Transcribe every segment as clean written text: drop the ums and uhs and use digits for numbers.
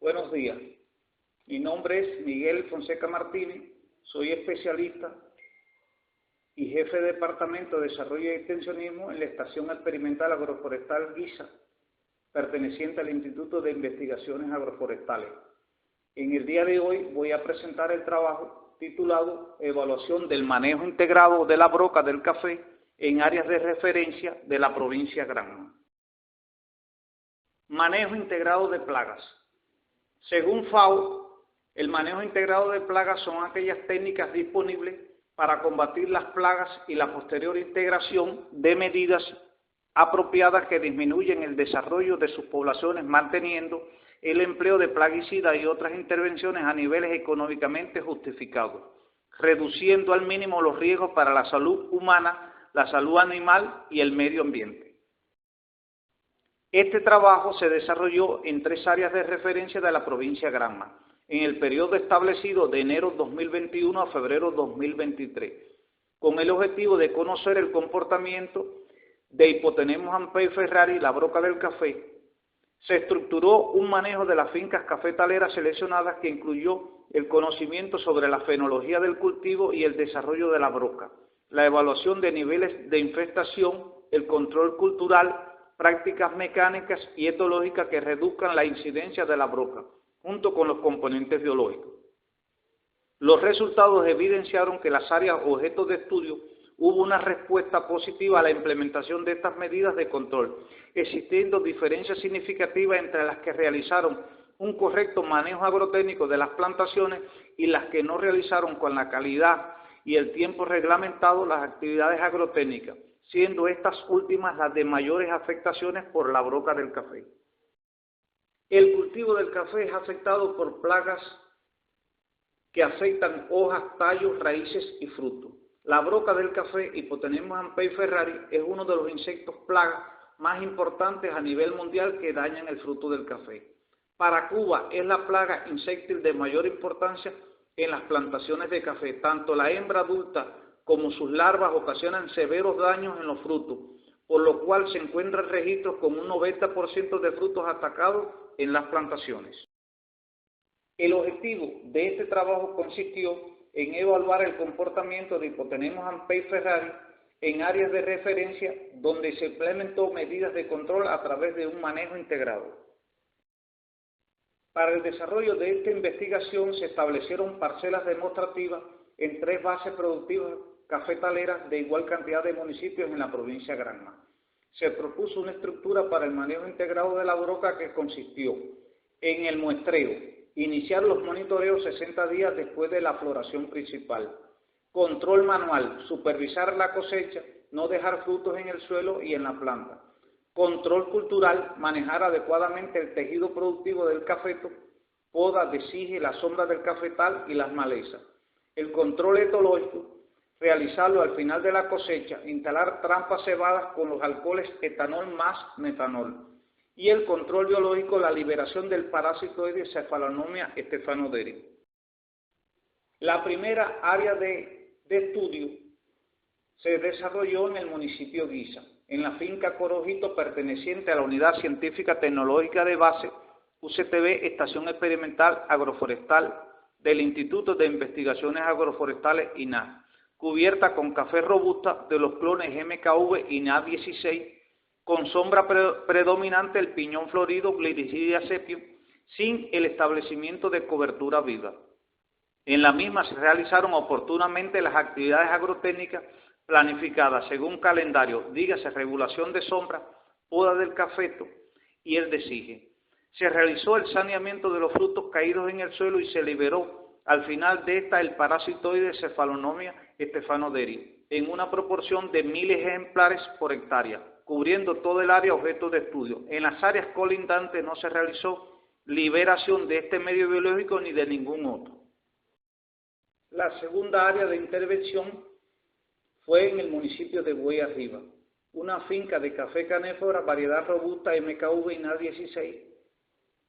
Buenos días, mi nombre es Miguel Fonseca Martínez, soy especialista y jefe de Departamento de Desarrollo y Extensionismo en la Estación Experimental Agroforestal Guisa, perteneciente al Instituto de Investigaciones Agroforestales. En el día de hoy voy a presentar el trabajo titulado Evaluación del manejo integrado de la broca del café en áreas de referencia de la provincia Granma. Manejo integrado de plagas. Según FAO, el manejo integrado de plagas son aquellas técnicas disponibles para combatir las plagas y la posterior integración de medidas apropiadas que disminuyen el desarrollo de sus poblaciones, manteniendo el empleo de plaguicidas y otras intervenciones a niveles económicamente justificados, reduciendo al mínimo los riesgos para la salud humana, la salud animal y el medio ambiente. Este trabajo se desarrolló en 3 áreas de referencia de la provincia Granma, en el periodo establecido de enero 2021 a febrero 2023, con el objetivo de conocer el comportamiento de Hypotenemos ampei ferrari, la broca del café. Se estructuró un manejo de las fincas cafetaleras seleccionadas que incluyó el conocimiento sobre la fenología del cultivo y el desarrollo de la broca, la evaluación de niveles de infestación, el control cultural, prácticas mecánicas y etológicas que reduzcan la incidencia de la broca, junto con los componentes biológicos. Los resultados evidenciaron que las áreas objeto de estudio hubo una respuesta positiva a la implementación de estas medidas de control, existiendo diferencias significativas entre las que realizaron un correcto manejo agrotécnico de las plantaciones y las que no realizaron con la calidad y el tiempo reglamentado las actividades agrotécnicas, siendo estas últimas las de mayores afectaciones por la broca del café. El cultivo del café es afectado por plagas que afectan hojas, tallos, raíces y frutos. La broca del café, Hypotenemos ampei ferrari, es uno de los insectos plagas más importantes a nivel mundial que dañan el fruto del café. Para Cuba es la plaga insectil de mayor importancia en las plantaciones de café. Tanto la hembra adulta como sus larvas ocasionan severos daños en los frutos, por lo cual se encuentran registros con un 90% de frutos atacados en las plantaciones. El objetivo de este trabajo consistió en evaluar el comportamiento de Hypotenemos ampei ferrari en áreas de referencia donde se implementó medidas de control a través de un manejo integrado. Para el desarrollo de esta investigación se establecieron parcelas demostrativas en 3 bases productivas cafetaleras de igual cantidad de municipios en la provincia Granma. Se propuso una estructura para el manejo integrado de la broca que consistió en el muestreo, iniciar los monitoreos 60 días después de la floración principal, control manual, supervisar la cosecha, no dejar frutos en el suelo y en la planta, control cultural, manejar adecuadamente el tejido productivo del cafeto, poda, desige, la sombra del cafetal y las malezas, el control etológico, realizarlo al final de la cosecha, instalar trampas cebadas con los alcoholes etanol más metanol, y el control biológico, la liberación del parasitoide Cephalonomia stephanoderi. La primera área de estudio se desarrolló en el municipio Guisa, en la finca Corojito perteneciente a la Unidad Científica Tecnológica de Base, UCTB, Estación Experimental Agroforestal del Instituto de Investigaciones Agroforestales INAH, cubierta con café robusta de los clones MKV y NA16, con sombra predominante el piñón florido Gliricidia sepium, sin el establecimiento de cobertura viva. En la misma se realizaron oportunamente las actividades agrotécnicas planificadas según calendario, dígase regulación de sombra, poda del cafeto y el desige. Se realizó el saneamiento de los frutos caídos en el suelo y se liberó al final de esta el parasitoide Cephalonomia stephanoderi en una proporción de 1000 ejemplares por hectárea, cubriendo todo el área objeto de estudio. En las áreas colindantes no se realizó liberación de este medio biológico ni de ningún otro. La segunda área de intervención fue en el municipio de Buey Arriba, una finca de café canéfora, variedad robusta MKV y NA16,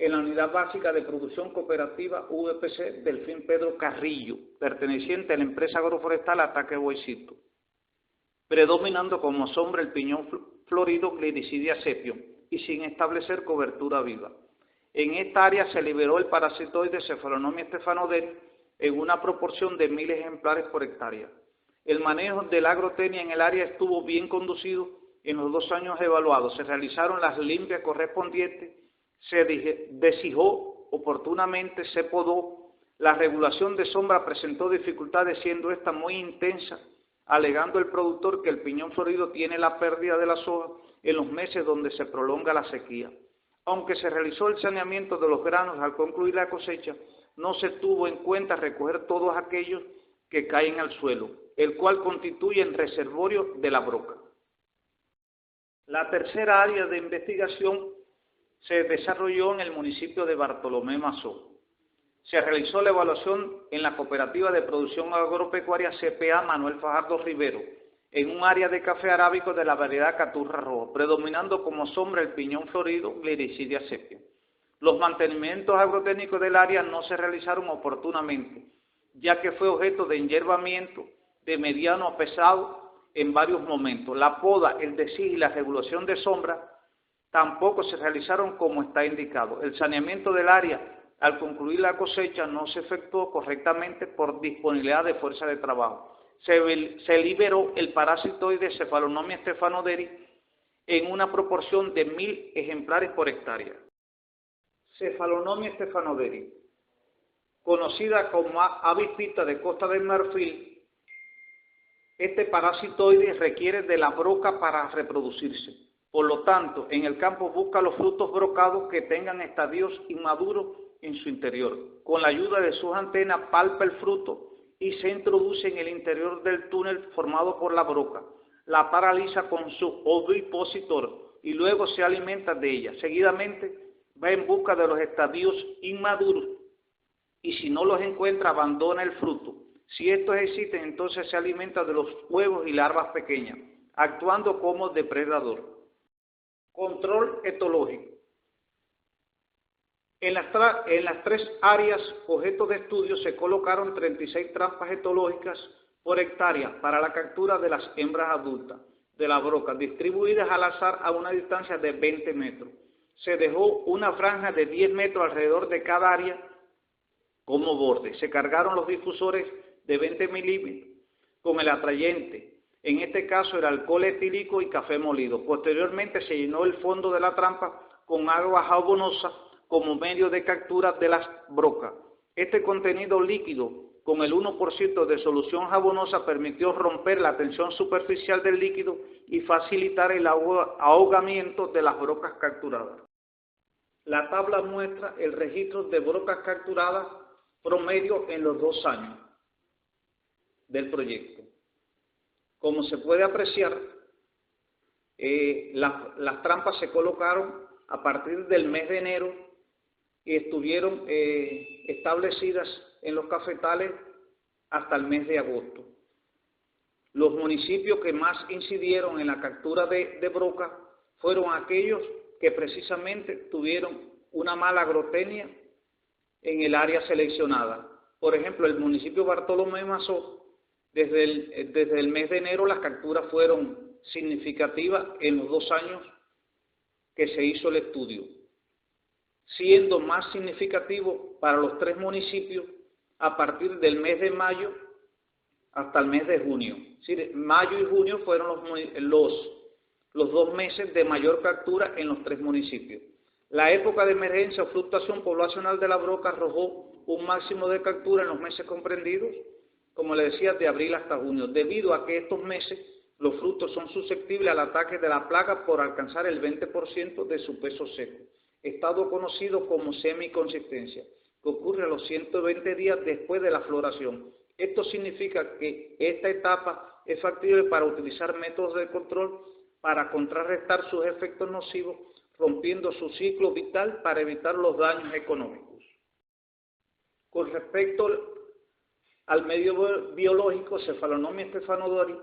en la Unidad Básica de Producción Cooperativa VPC Delfín Pedro Carrillo, perteneciente a la empresa agroforestal Ataque Boicito, predominando como sombra el piñón florido Gliricidia sepium y sin establecer cobertura viva. En esta área se liberó el parasitoide Cephalonomia stephanoderi en una proporción de 1000 ejemplares por hectárea. El manejo de la agrotenia en el área estuvo bien conducido en los 2 años evaluados. Se realizaron las limpias correspondientes, se deshijó oportunamente, se podó. La regulación de sombra presentó dificultades, siendo esta muy intensa, alegando el productor que el piñón florido tiene la pérdida de las hojas en los meses donde se prolonga la sequía. Aunque se realizó el saneamiento de los granos al concluir la cosecha, no se tuvo en cuenta recoger todos aquellos que caen al suelo, el cual constituye el reservorio de la broca. La tercera área de investigación se desarrolló en el municipio de Bartolomé Mazó. Se realizó la evaluación en la Cooperativa de Producción Agropecuaria CPA Manuel Fajardo Rivero, en un área de café arábico de la variedad Caturra Roja, predominando como sombra el piñón florido Gliricidia sepia. Los mantenimientos agrotécnicos del área no se realizaron oportunamente, ya que fue objeto de enyerbamiento de mediano a pesado en varios momentos. La poda, el deshigo y la regulación de sombra tampoco se realizaron como está indicado. El saneamiento del área al concluir la cosecha no se efectuó correctamente por disponibilidad de fuerza de trabajo. Se liberó el parasitoide Cephalonomia stephanoderi en una proporción de 1000 ejemplares por hectárea. Cephalonomia stephanoderi, conocida como avispita de Costa del Marfil, este parasitoide requiere de la broca para reproducirse. Por lo tanto, en el campo busca los frutos brocados que tengan estadios inmaduros en su interior. Con la ayuda de sus antenas palpa el fruto y se introduce en el interior del túnel formado por la broca. La paraliza con su ovipositor y luego se alimenta de ella. Seguidamente va en busca de los estadios inmaduros y si no los encuentra abandona el fruto. Si estos existen, entonces se alimenta de los huevos y larvas pequeñas, actuando como depredador. Control etológico. En las 3 áreas objeto de estudio se colocaron 36 trampas etológicas por hectárea para la captura de las hembras adultas de la broca, distribuidas al azar a una distancia de 20 metros. Se dejó una franja de 10 metros alrededor de cada área como borde. Se cargaron los difusores de 20 milímetros con el atrayente. En este caso era alcohol etílico y café molido. Posteriormente se llenó el fondo de la trampa con agua jabonosa como medio de captura de las brocas. Este contenido líquido con el 1% de solución jabonosa permitió romper la tensión superficial del líquido y facilitar el ahogamiento de las brocas capturadas. La tabla muestra el registro de brocas capturadas promedio en los 2 años del proyecto. Como se puede apreciar, las trampas se colocaron a partir del mes de enero y estuvieron establecidas en los cafetales hasta el mes de agosto. Los municipios que más incidieron en la captura de broca fueron aquellos que precisamente tuvieron una mala agrotenia en el área seleccionada. Por ejemplo, el municipio Bartolomé Mazó, desde el mes de enero las capturas fueron significativas en los 2 años que se hizo el estudio, siendo más significativo para los 3 municipios a partir del mes de mayo hasta el mes de junio. Es decir, mayo y junio fueron los 2 meses de mayor captura en los 3 municipios. La época de emergencia o fluctuación poblacional de la broca arrojó un máximo de captura en los meses comprendidos, como le decía, de abril hasta junio, debido a que estos meses los frutos son susceptibles al ataque de la plaga por alcanzar el 20% de su peso seco, estado conocido como semiconsistencia, que ocurre a los 120 días después de la floración. Esto significa que esta etapa es factible para utilizar métodos de control para contrarrestar sus efectos nocivos, rompiendo su ciclo vital para evitar los daños económicos. Con respecto al medio biológico Cephalonomia stephanoderi,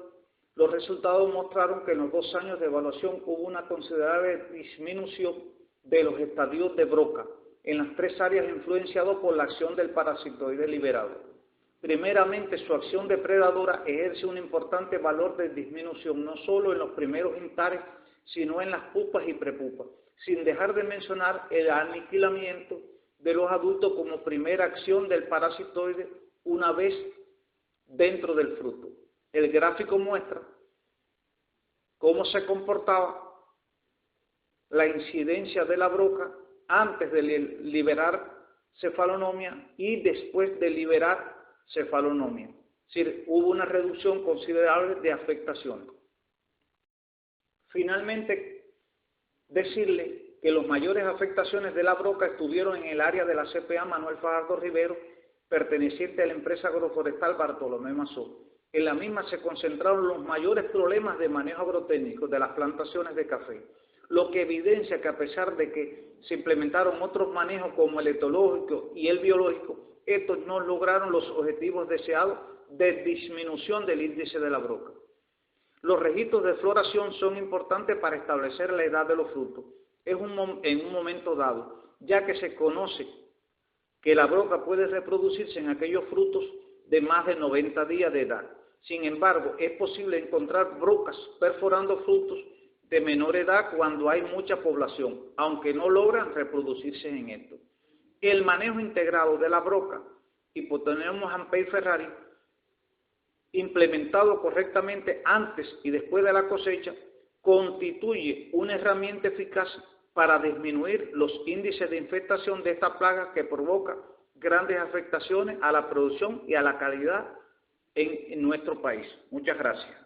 los resultados mostraron que en los 2 años de evaluación hubo una considerable disminución de los estadios de broca en las 3 áreas influenciadas por la acción del parasitoide liberado. Primeramente, su acción depredadora ejerce un importante valor de disminución, no solo en los primeros intares, sino en las pupas y prepupas. sin dejar de mencionar el aniquilamiento de los adultos como primera acción del parasitoide una vez dentro del fruto. El gráfico muestra cómo se comportaba la incidencia de la broca antes de liberar cefalonomia y después de liberar cefalonomia. Es decir, hubo una reducción considerable de afectación. Finalmente, decirle que las mayores afectaciones de la broca estuvieron en el área de la CPA Manuel Fajardo Rivero, perteneciente a la empresa agroforestal Bartolomé Mazó. En la misma se concentraron los mayores problemas de manejo agrotécnico de las plantaciones de café, lo que evidencia que a pesar de que se implementaron otros manejos como el etológico y el biológico, estos no lograron los objetivos deseados de disminución del índice de la broca. Los registros de floración son importantes para establecer la edad de los frutos en un momento dado, ya que se conoce que la broca puede reproducirse en aquellos frutos de más de 90 días de edad. Sin embargo, es posible encontrar brocas perforando frutos de menor edad cuando hay mucha población, aunque no logran reproducirse en esto. El manejo integrado de la broca Hipotenemos Ampey Ferrari, implementado correctamente antes y después de la cosecha, constituye una herramienta eficaz para disminuir los índices de infestación de esta plaga que provoca grandes afectaciones a la producción y a la calidad en nuestro país. Muchas gracias.